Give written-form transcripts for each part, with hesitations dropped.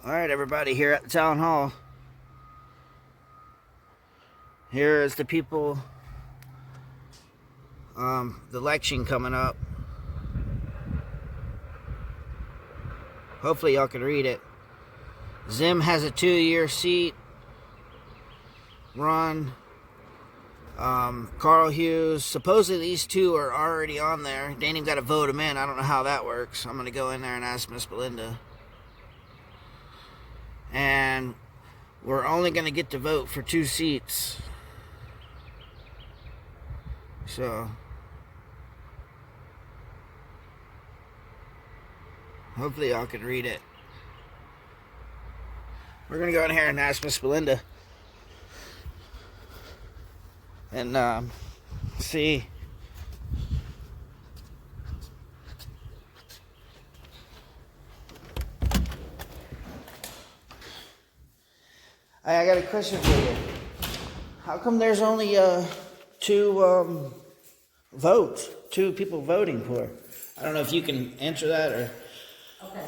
Alright, everybody, here at the town hall. Here is the people, the election coming up. Hopefully y'all can read it. Zim has a 2-year seat. Ron, Carl Hughes. Supposedly these two are already on there. They ain't even got to vote them in. I don't know how that works. I'm going to go in there and ask Ms.Belinda. And we're only going to get to vote for 2 seats. So, hopefully y'all can read it. We're going to go in here and ask Ms.Belinda. And, see. I got a question for you. How come there's only 2 votes? 2 people voting for it? I don't know if you can answer that or. Okay.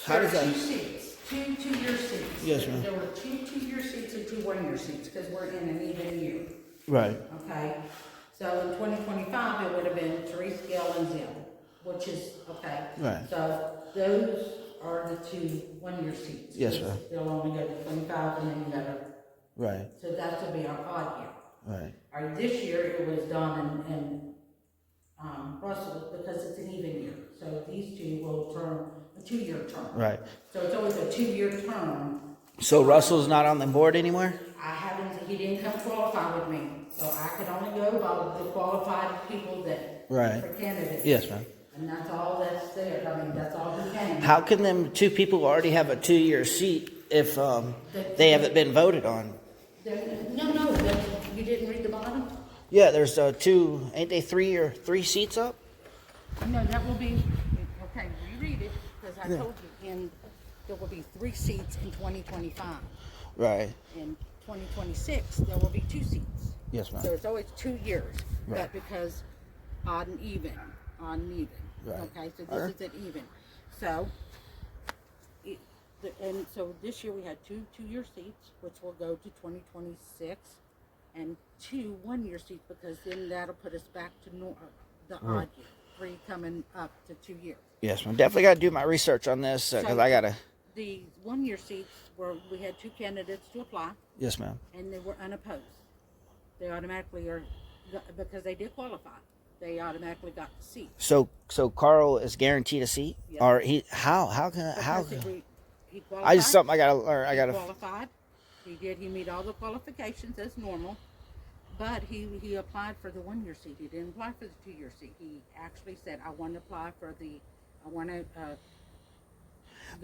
How does that? 2 seats, 2 two-year seats. Yes, ma'am. There were 2 two-year seats and 2 one-year seats because we're in an even year. Right. Okay. So in 2025, it would have been Therese, Gail, and Zim, which is okay. Right. So those are the 2 one-year seats. Yes, ma'am. They'll only go to 25, and then you gotta. Right. So that will be our odd year. Right. Or this year it was Don and Russell because it's an even year. So these 2 will turn a 2-year term. Right. So it's always a 2-year term. So Russell's not on the board anymore? He didn't come qualify with me. So I could only go by the qualified people that Right. for candidates. Yes, ma'am. And that's all that's there. I mean, that's all who came. How can them 2 people already have a 2-year seat if they haven't been voted on? No, you didn't read the bottom? Yeah, there's 2, ain't they 3 seats up? No, that will be, okay, reread it, because I told you, and there will be 3 seats in 2025. Right. In 2026, there will be 2 seats. Yes, ma'am. So it's always 2 years, Right. but because odd and even. Right. Okay, so this is an even. So, and so this year we had 2 two-year seats, which will go to 2026, and 2 one-year seats, because then that'll put us back to the odd year. 3 coming up to 2 years. Yes, ma'am. Definitely got to do my research on this because I got to. The one-year seats we had 2 candidates to apply. Yes, ma'am. And they were unopposed. They automatically are, because they did qualify. They automatically got the seat. So Carl is guaranteed a seat, Yep. or he how He qualified. I just something I gotta learn. He qualified. He meet all the qualifications as normal, but he applied for the 1-year seat. He didn't apply for the 2-year seat. He actually said, "I want to apply for I want to."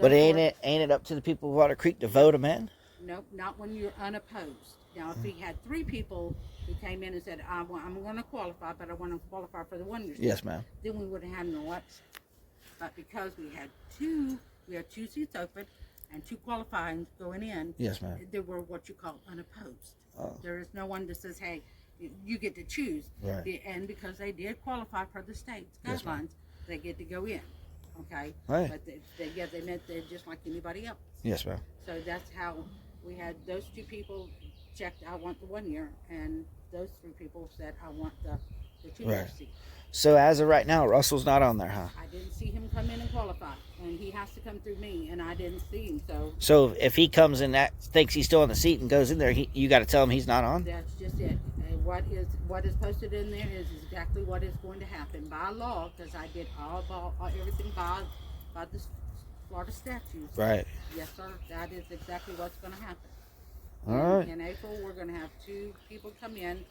But ain't it up to the people of Otter Creek to vote him in? Nope, not when you're unopposed. Now, if he had 3 people who came in and said, I'm going to qualify, but I want to qualify for the 1-year seat. Yes, ma'am. Then we would have had an election. But because we had 2 seats open and 2 qualifying going in. Yes, ma'am. They were what you call unopposed. Oh. There is no one that says, hey, you get to choose. Right. And because they did qualify for the state's guidelines, they get to go in. Okay? Right. But they meant they're just like anybody else. Yes, ma'am. So that's how we had those 2 people checked, I want the 1 year, and those 3 people said, I want the 2-year seat. So as of right now, Russell's not on there, huh? I didn't see him come in and qualify, and he has to come through me, and I didn't see him, so. So if he comes in thinks he's still in the seat and goes in there, you got to tell him he's not on? That's just it. And what is posted in there is exactly what is going to happen by law, because I did everything by the Florida statutes. Right. Yes, sir. That is exactly what's going to happen. All right. In April, we're going to have 2 people come in,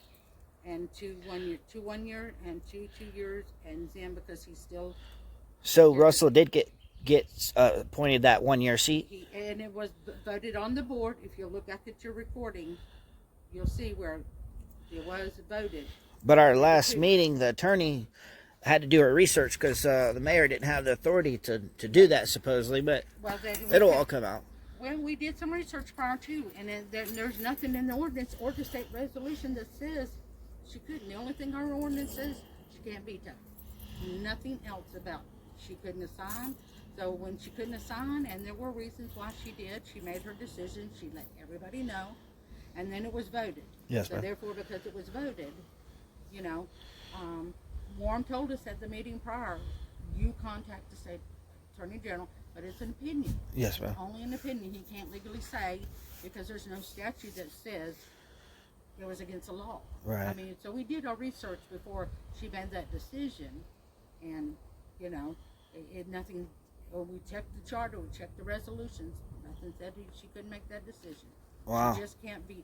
and 2 1 year, and 2 2 years, and Zim, because he's still. So Russell did get appointed that 1-year seat. And it was voted on the board. If you look back at your recording, you'll see where it was voted. But our last meeting, the attorney had to do her research because the mayor didn't have the authority to do that supposedly. But it'll all come out. Well, we did some research prior to, and there's nothing in the ordinance or the state resolution that says she couldn't. The only thing our ordinance says, she can't veto. Nothing else about it. She couldn't assign, So when she couldn't assign, and there were reasons why she did, she made her decision. She let everybody know, and then it was voted. Yes, so ma'am. therefore, because it was voted, you know, Warren told us at the meeting prior, you contact the state attorney general, but it's an opinion. Yes, ma'am. Only an opinion. He can't legally say, because there's no statute that says it was against the law. Right. I mean, so we did our research before she made that decision, and you know, nothing. Well, we checked the charter, we checked the resolutions. Nothing said she couldn't make that decision. Wow. She just can't veto.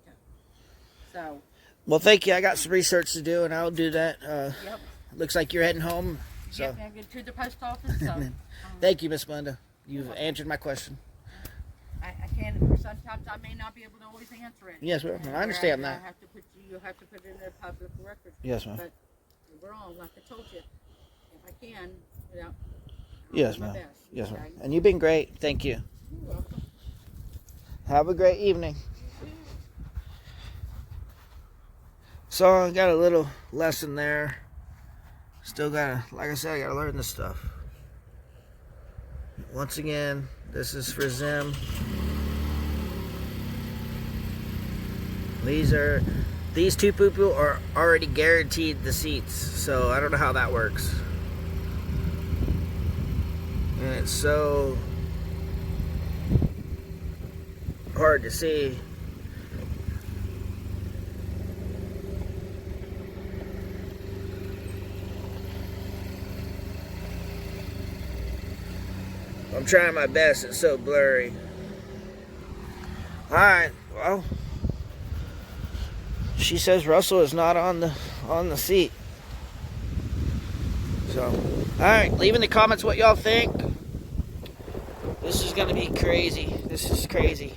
So. Well, thank you. I got some research to do, and I'll do that. Yep. Looks like you're heading home. So. Yep, I get to the post office. So, Thank you, Miss Belinda. You've answered my question. I can't. Sometimes I may not be able to always answer it. Yes, ma'am. I understand that. I have to put you'll have to put it in the public record. Yes, ma'am. But overall, like I told you, if I can, you know, I'll Yes, do my ma'am. best, Yes, ma'am. okay? And you've been great. Thank you. You're welcome. Have a great evening. So I got a little lesson there. Still gotta, like I said, I gotta learn this stuff. Once again, this is for Zim. These two people are already guaranteed the seats, so I don't know how that works. And it's so hard to see. I'm trying my best, it's so blurry. Alright, well, she says Russell is not on the seat. So, alright, leave in the comments what y'all think. This is gonna be crazy. This is crazy.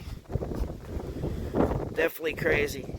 Definitely crazy.